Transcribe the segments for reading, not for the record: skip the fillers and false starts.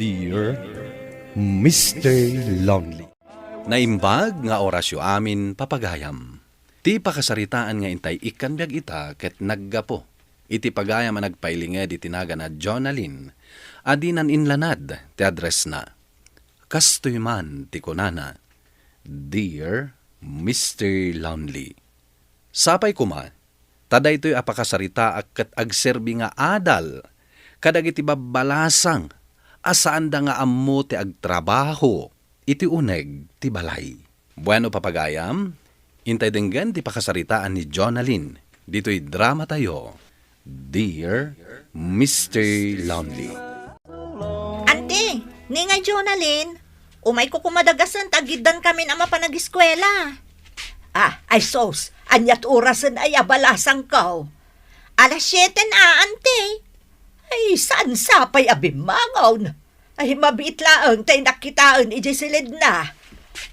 Dear Mr. Lonely. Naimbag nga orasyo amin papagayam. Ti pakasaritaan nga intay ikan biag ita ket naggapo. Iti pagayam ang nagpailinga di tinaga na Jonalyn. Adinan inlanad ti address na. Kastoy man ti kunana. Dear Mr. Lonely. Sapay kuma, tada ito'y apakasarita ket agserbi nga adal. Kadag iti babalasang, asaan da nga ammo ti agtrabaho, iti uneg ti balay. Bueno papagayam, intay denggan ti pakasaritaan ni Jonalyn. Dito'y drama tayo. Dear Mr. Lonely. Ante, ni nga Jonalyn, umay ko kumadagasan tagidan kami na mapanag-eskwela. Ay sos, anyat orasan ay abalasang ko. Alas 7 na, ante. Ay, saan sapay abimangaw na? Ay, mabit laang tay nakitaan ijisilid na.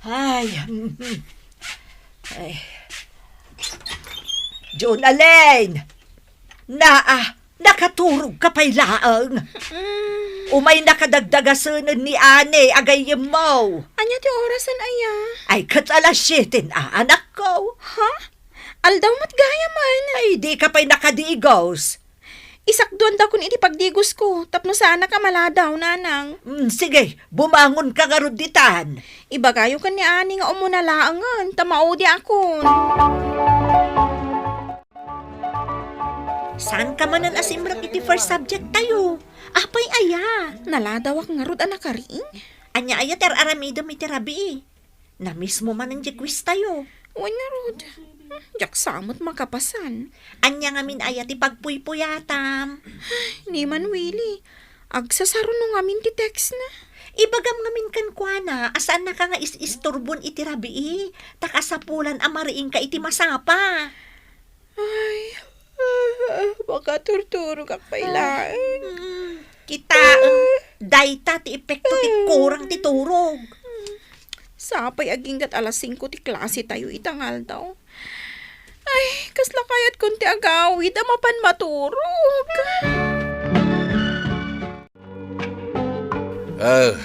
Ay, ay. Jonalyn! Nakaturog ka pa'y laang. Umay nakadagdagasan ni Ane, agayim mo. Anya ti orasan aya? Ay, kat alas 7 na, anak ko. Ha? Aldaw mat gaya man. Ay, di ka pa'y nakadigos. Isakduan da kun iti pagdigos ko, tapno sana ka maladaw, nanang. Sige, bumangon ka nga ruditan. Ibagayo ka ni Ani nga umuna laangan, tamaudi akon. Saan ka man ang asimrang iti first subject tayo? Apay aya. Naladaw ak nga rod anak ring. Anya aya ter aramidom iti rabi. Na mismo man ang quiz tayo. Uy nga rod. Jak samot makapasan. Anya nga min aya ti pagpuypuyatam. Ni man Willie. Agsasaro no ngamin ti text na. Ibagam ngamin kan kuana, asaan na ka nga is-isturbon iti rabi. Takasapulan amariing ka iti masapa. Ay, baka turturog ak pailaan. Kita, dayta ti epekto ti kurang ti turog. Sapay aging gat alas 5 ti klase tayo itangal daw. Ay, kasla kayat kunti agawid, amapan maturog.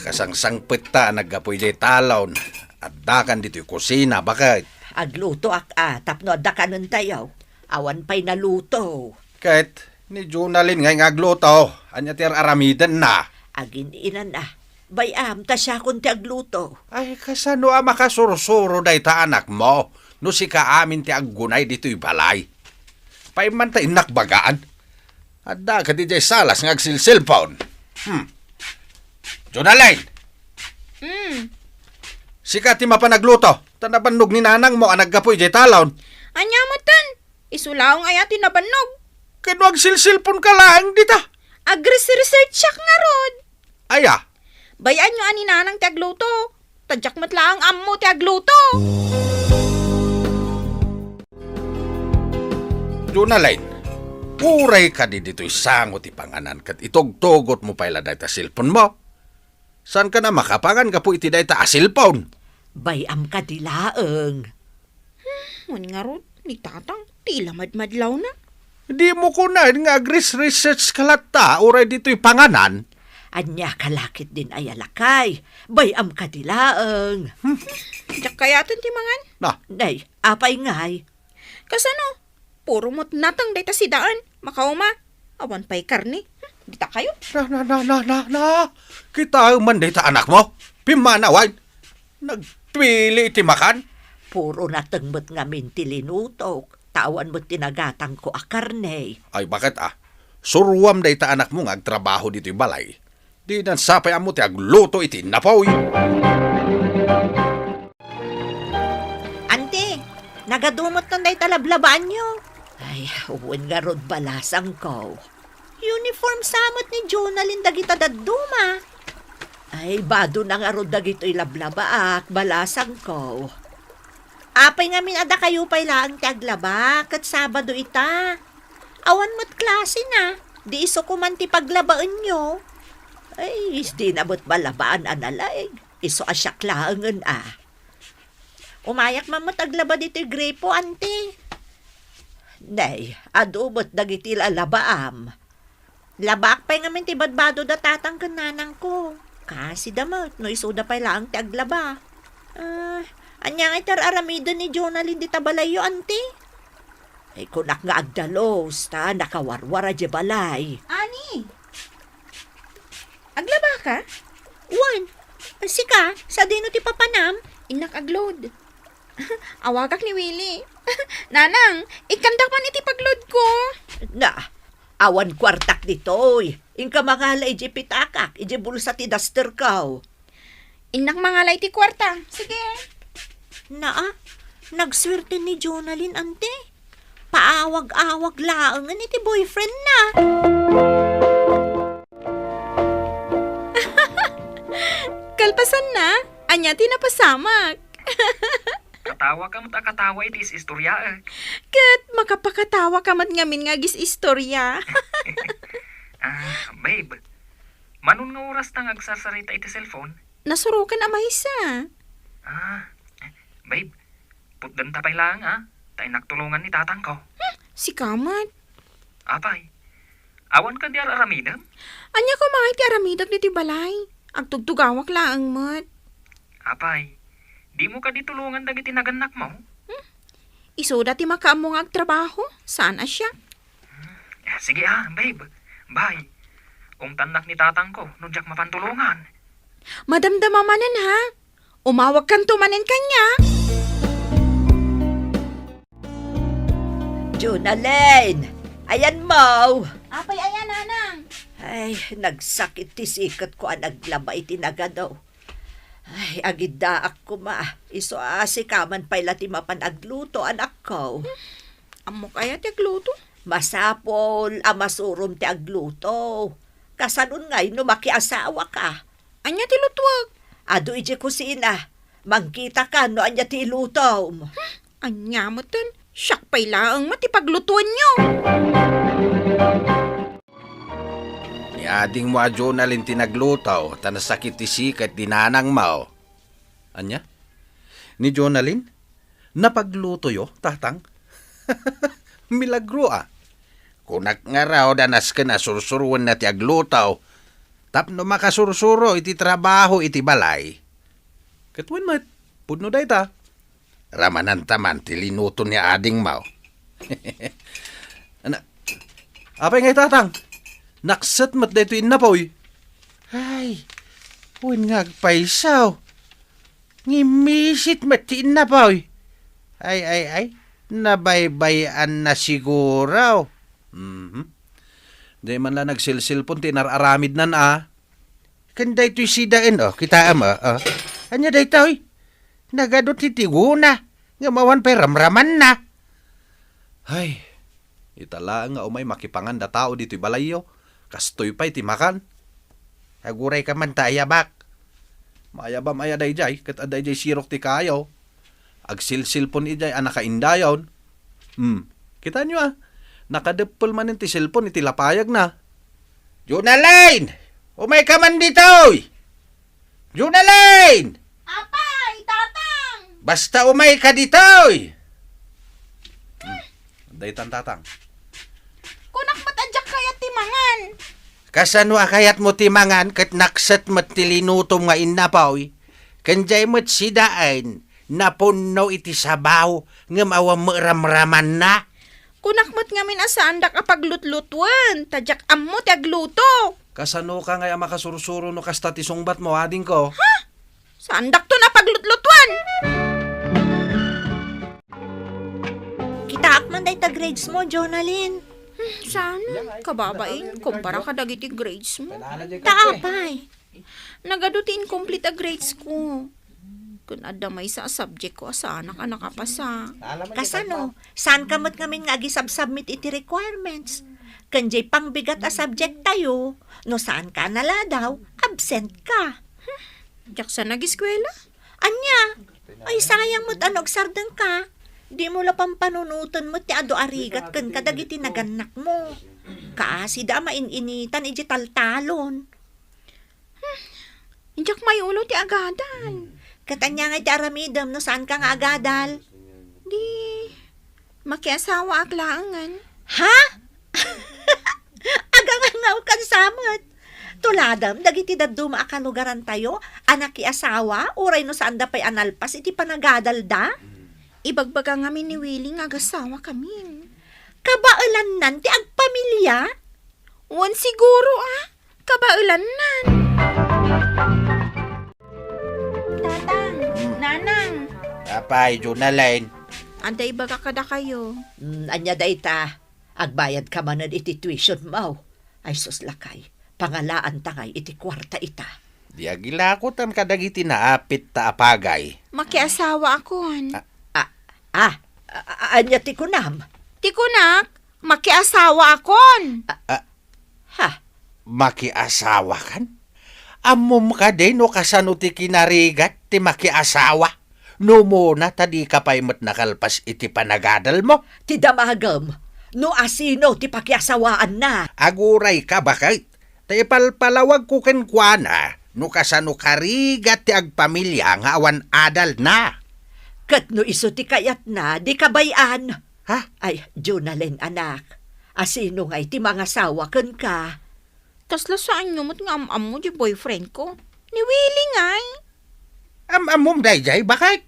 Kasangsangpet ta, naggapoy jay talon. At dakan dito yung kusina, bakit? Agluto tapno adakanon tayo. Awan pa'y naluto. Kahit ni Jonalyn ngay ngagluto, anya tiyar aramidan na. Agin inan bayam ta siya kunti agluto. Ay, kasano makasursuro day ta anak mo? No si ka amin ti aggunay dito'y balay. Paiman ta inakbagaan. Adda ka di jay salas ngagsilsilpon. Jonalyn! Sika ti mapanagluto. Tanabanog ni nanang mo ang naggapoy jay talon. Anya matan, isulaong ayatin na banog. Kano agsilsilpon ka lang dita. Agres-research siyak nga rod. Aya. Bayan nyo ani nanang ti agluto. Tadyak mat lang ammo ti agluto. Jonalyn, uray ka di dito'y sangot ipanganan kat itog-togot mo pala dahi ta silpon mo. San ka na makapangan ka po iti dahi ta asilpon? Bayam ka dilaeng. Mani nga rod, ni tatang, tila madmadlaw na. Di mo ko na nga research kalata uray dito'y panganan. Anya kalakit din ay alakay. Bayam ka dilaeng. Diyak kayatan ti mangan. Na, Nay, apay ngay. Kasano? Puro mo't natang day ta si daan. Makauma. Awan pa'y karni. Di ta kayo. na. Kita man dahi ta anak mo. Pimanawan. Nagpili iti makan. Puro natengmet nga mintilinutok. Tawan mo't tinagatang ko akarne. Ay bakit Suruam dahi ta anak mo nga agtrabaho dito'y balay. Di nan sapay amo ti agluto iti napoy. Ante, nagadumot ng day talablabaan nyo. Ay, uwan nga rod balasang ko. Uniform samot ni Jonalyn dagita daduma. Ay, bado na nga rod dagito'y lablabaak, balasang ko. Apay nga min ada kayo pa'y laang taglaba, kat Sabado ita. Awan mo't klase na, di iso kuman ti paglabaan nyo. Ay, di nabot balabaan analaig. Iso asyak laangan Umayak mamot aglaba dito'y grepo, ante. Nay, adumot dagiti lalabaam. Labak pa'y nga min ti badbado da tatang kananang ko. Kasi damot, no isuda pa lang ti aglaba. Anya nga itar aramido ni Jonalyn di tabalayo, ante. Ay kunak nga agdalos, ta nakawarwara di balay. Ani! Aglaba ka? Wan, sika, sa dino ti papanam? Inak agload. Awagak ni Willie. Nanang, ikandak man iti pagload ko. Na, awan kwartak ditoy. Inka mangala iji pitakak, iji bulsa ti duster kaw. Inak mangalay ti kwarta. Sige. Nagswerte ni Jonalyn, ante. Paawag-awag laangan iti boyfriend na. Kalpasan na. Anya tinapasamak. Katawa ka mo't akatawa itis istorya eh. Kat makapakatawa ka mat ngamin nga gis istorya. Babe, manon nga oras tang agsasarita iti cellphone? Nasurukan amaysa. Babe, putdan tapay lang tayo nagtulungan ni tatang ko. Si Kamat. Apay, awan ka di aramidam? Anya ko mga iti aramidag ni ti balay. Agtugtugawak laang mat. Apay, di mo ka di tulungan dagiti naganak mo? Isoda ti makaamong agtrabaho. Saan asya? Sige babe. Bye. Tanak ni tatang ko, nudyak mapantulungan. Madamdamamanan ha. Umawag kan tumanin kanya. Jonalyn, ayan mo. Apay ayan, nanang. Ay, nagsakit ti sikat ko ang naglabay tinagadaw. Ay, agidaak ko ma. Iso asikaman pa'y lati mapanagluto anak ko. Amo kaya ti agluto? Masapol, amasurom ti agluto. Kasanun ngay no makiasawa ka. Anya ti lutwag. Ado ije kusina. Mangkita ka no anya ti luto. Anya mo tan. Siyak pa'y laang matipaglutuan nyo. Ni ading mo a Jonalyn tinaglutaw, tanasakit ti sikat dinanang mao. Anya? Ni Jonalyn? Napagluto yo, tatang? Milagro Kunak nga raw danas ka na sursuruan na ti aglutaw. Tapno makasursuro iti trabaho iti balay. Katwan mat, pudno day ta. Ramanan taman ti linuto ni ading mao. Apay ngay tatang? Naksat mat dayto inapoy. Ay, huwin nga agpaisaw. Ngimisit mat ti inapoy. Ay. Nabaybayan na siguraw. Di man lang nagsilsilpon tinararamid nan Kanday to'y sidain kita Anya day to'y. Nagadot titiguna. Nga mawan pa'y ramraman na. Ay, itala nga umay makipangan da tao dito'y balayo. Kastoy pa'y timakan. Aguray ka man taayabak. Mayabam ayaday jay, kat aday jay sirok ti kayo. Agsilsilpon ijay anakaindayon. Kita nyo nakadepol man ti cellphone iti lapayag na. Jonalyn! Umay ka man ditoy! Jonalyn! Apay, tatang! Basta umay ka ditoy! Daytan tatang. Kunak matadyak kaya timangan. Kasanwa kayat mo timangan kat naksat mat tilinutom nga inapaw. Kanjay mo't sidaan napuno iti sabaw nga mawam ramraman na. Kunakmat ngamin asandak apaglutlutuan. Tadyak ammo ti agluto. Kasano ka nga makasursuro no kasta ti sungbat mo ading ko? Sandak to napaglutlutuan. Kitaak man day ta grades mo, Jonalyn. Sana, kababain, kumpara ka dagiti grades mo. Taapay. Nagadutin complete a grades ko. Kung adamay sa subject ko, sana ka nakapasa. Kasano, saan kamot ngamin nga agi-submit iti requirements? Kanjay pangbigat a subject tayo, no saan ka nala daw, absent ka. Diyak sa nag-eskwela? Anya, ay sayang mo't anog sardan ka. Di mo lapang panunutan mo ti ado arigat kan kadagiti naganak mo. Kaasi da maininitan iti taltalon. Diyak may ulo ti agadan. Katanya nga iti aramidam no saan ka nga agadal. Di, makiasawa aklangan. Ha? Agang nga kan samot. Tuladam, dagiti daduma akalugaran tayo, anak asawa, uray no saan da pa'y analpas, iti panagadal da. Ibagbaga nga ni Willie nga agasawa kami. Kabailan nan, ti agpamilya. Wan siguro kabailan nan. Tatang, nanang, Apay, Jonalyn. anday baga kada kayo. Anya dayta, agbayad ka man iti tuition mo. Ay suslakay, pangalaan tangay iti kwarta ita. Di agilakotan kadagiti naapit ta apagay. Makiasawa akon. Anya ti kunam. Tikunak, makiasawa akon. Ha, Makiasawa kan? Amom ka din no kasano ti kinarigat ti makiasawa. No muna tadi ka pa'y nakalpas iti panagadal mo. ti damagam. No asino ti pakiasawaan na. Aguray ka bakit? Tay palpalawag ko kenkwana. No kasano karigat ti agpamilya nga awan adal na. Kat no iso ti kayat na, di kabayan. Ha? Ay, Jonalyn anak. Asino ngay ti mga sawa ken ka. Kasla saan nyo mo't nga am mo di boyfriend ko? Ni Willie ngay. Amom dayjay bakit?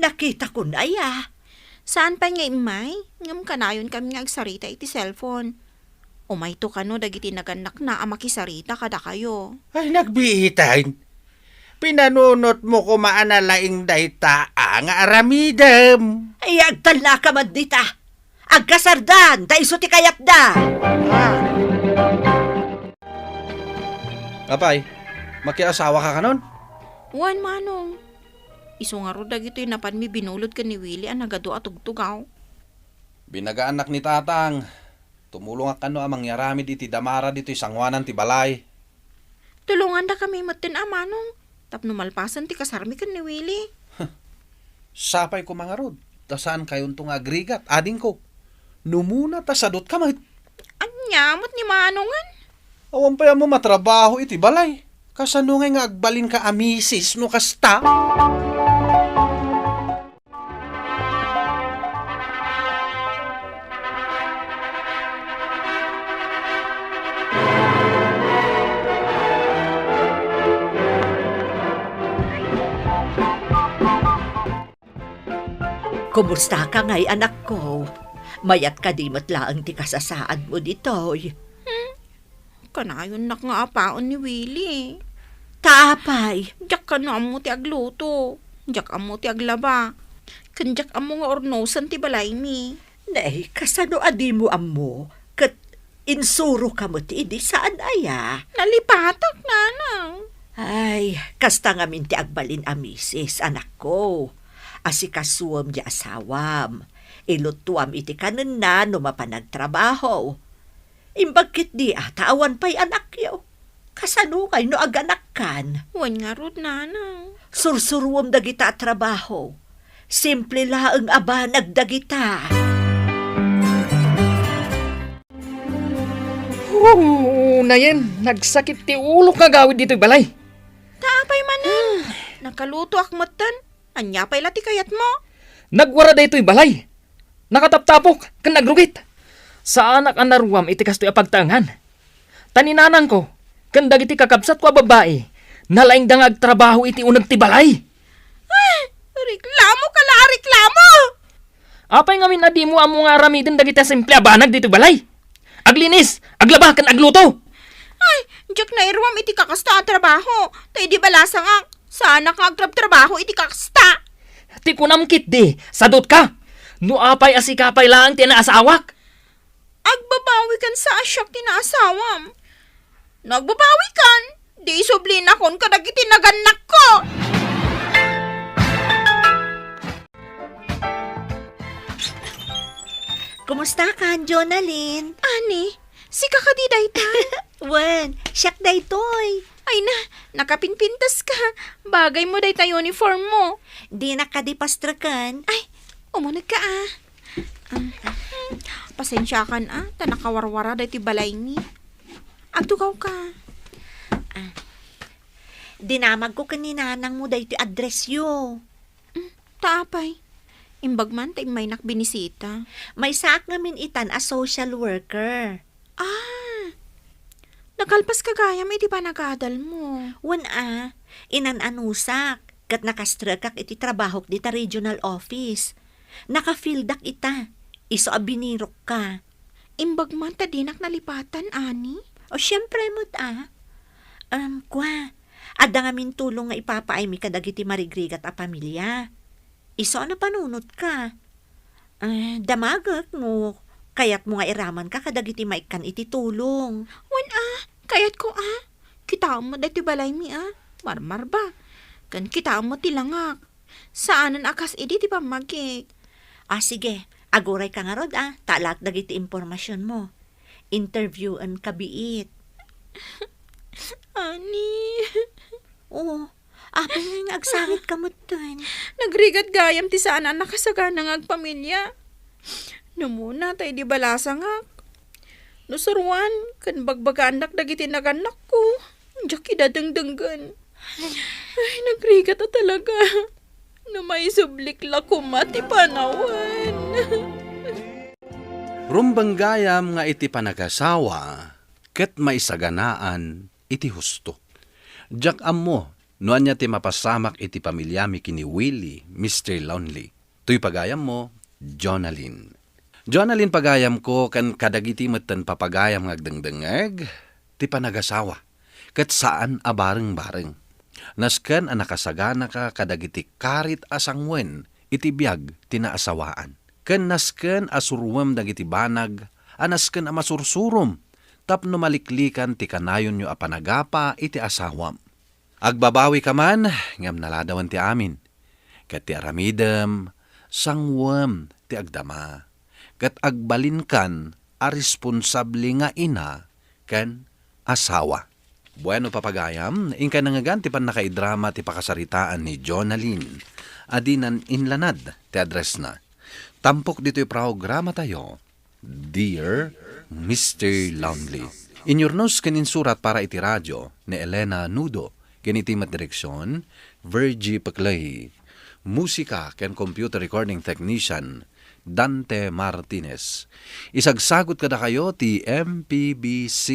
Nakita ko na ya. Saan pa nga imay? Ngam kanayon kami nga agsarita iti cellphone. Umay to kano dagiti naganak na makisarita kada kayo. Ay, nagbihitain. Pinanunot mo ko maanalaing dayta nga aramidem. Ay, agtala ka man dita. Agkasardan, da iso ti kayat da. Apay, makiasawa ka kanon? Wan manong. Iso nga ro dagito yung napan mi binulod ka ni Willie ang nagado at tugtugaw. Binagaanak ni tatang. Tumulong kano amang yaramid iti damara dito'y sangwanan ti balay. Tulungan da kami matin manong. Tapno malpasan ti kasarmi ka ni Willie. Sapay ko mga rod. Tasaan kayon tong agrigat, ading ko. Numuna tasadot ka mahit. Anyamot ni manongan. Awan pa mo matrabaho iti balay. Kasano nga agbalin ka amisis no kasta? Kumusta ka ngay anak ko? Mayat ka di matlaang ti kasasaan mo ditoy. Kanayon nak nga apaon ni Willie. Taapay. Diyak ka na amo ti agluto. Diyak amo ti aglaba. Kandiyak amo nga ornosan ti balay mi. Nay, kasano adi mo amo? Kat insuro ka mo ti idi saan aya? Nalipatak nanang. Ay, kasta nga min ti agbalin amisis, anak ko. Asikasuam di asawam. Ilutuam iti kanan na no mapanagtrabaho. Imbagkit di atawan pa'y anak yo. Kasano kay no aganak kan? Wan nga rod nanang. Sursuruam dagita at trabaho. Simple laang aba nagdagita. Nayen, nagsakit ti ulo kagawid dito'y balay. Taapay manan. Nakaluto akmatan. Anya pa'y lati kayat mo. Nagwara dito'y balay. Nakataptapok, kan nagrugit. Sa anak ang naruwam iti kasto'y apagtangan. Taninanang ko, kan dagiti kakabsat ko a babae, nalaing dangag trabaho iti unag ti balay. Reklamo ka la, reklamo! Apay ngamin adi mo amo nga ramidin dagiti simple abanag dito'y balay. Aglinis, aglaba, kan agluto. Ay, diyak na irwam iti kakasta at trabaho. Tay di balasa nga, sana ka agtrab-trabaho iti kakasta. Ti kunamkit di, sadot ka. No apay asikapay lang ti naasawak. Agbabawi kan sa asyak tinaasawam. Nagbabawi kan, di sublin akon kadagiti naganak ko. Kumusta ka, Jonalyn? Ani, si kakadiday ta. Wen, siyak daytoy. Ay na, nakapinpintas ka. Bagay mo day tayo uniform mo. Di nakadipastrakan. Ay, umunag ka pasensya kan tanakawarwara day ti balay ni. Agtugaw ka. Dinamag ko kaninanang mo daytoy address yo. Taapay. Imbag man tay may nakbinisita. May saak ngamin itan a social worker. Nakalpas ka gayam iti panagadal mo. Wan inananusak, kat nakastrakak iti trabahok dita regional office. Nakafildak ita, iso abinirok ka. Imbag man tadinak nalipatan, ani? O syempre mo't kwa, adda ngamin tulong nga ipapaay mi kadagiti marigrigat a pamilya. Iso na panunot ka. Damagak mo, kayat mo nga iraman ka kadagiti maikan iti tulong. Kayat ko kita mo dati balay mi marmar ba? Kan kita mo tilangak. Saanan akas edi ti pamagik. Sige, aguray ka nga rod talak dagiti impormasyon mo. Interviewan ka biit. Ani, Oo, apay nga agsangit ka mo dun. nagrigat gayam ti saanan nakasagana ng agpamilya. Namuna tayo di balasangak. Nusuruan, kan bagbagandak dagiti naganak ko. Diyak idadangdanggan. Ay, nagrigat na talaga. Na may sublik la kumati panawan. Rumbanggayam nga iti panagasawa, ket maisaganaan iti husto. Jak ammo, noan niya ti mapasamak iti pamilyami kini Willie, Mr. Lonely. Tuy pagayam mo, Jonalyn. Jonalyn pagayam ko kan kadagiti metten papagayam ngagdengdengeg, ti panagasawa. Ket saan a bareng-bareng. Nasken a nakasagana ka kadagiti karit asangwen iti biag tinaasawaan. Ken nasken asurwem dagiti banag, anasken a masursurom, tapno maliklikan ti kanayon nyo a panagapa iti asawam. Agbabawi ka man, ngam naladawan ti amin. Ket ti aramidem, sangwem ti agdama. Ket agbalin kan a responsable nga ina ken asawa. Bueno papagayam, ingka nangagan ti pan nakaidrama ti pakasaritaan ni Jonalyn. Adinan inlanad ti address na. Tampok dito'y programa tayo, Dear Mr. Lonely. Inyornos kaninsurat para iti radyo ni Elena Nudo, kinitimat direksyon, Virgie Paclay. Musika ken computer recording technician, Dante Martinez. Isagsagot kada kayo ti MPBC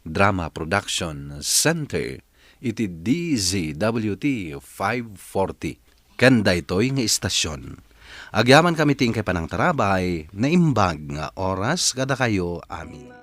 Drama Production Center iti DZWT 540. Kanda ito'y nga istasyon. Agyaman kami ting kay panang tarabay na imbag nga oras kada kayo amin.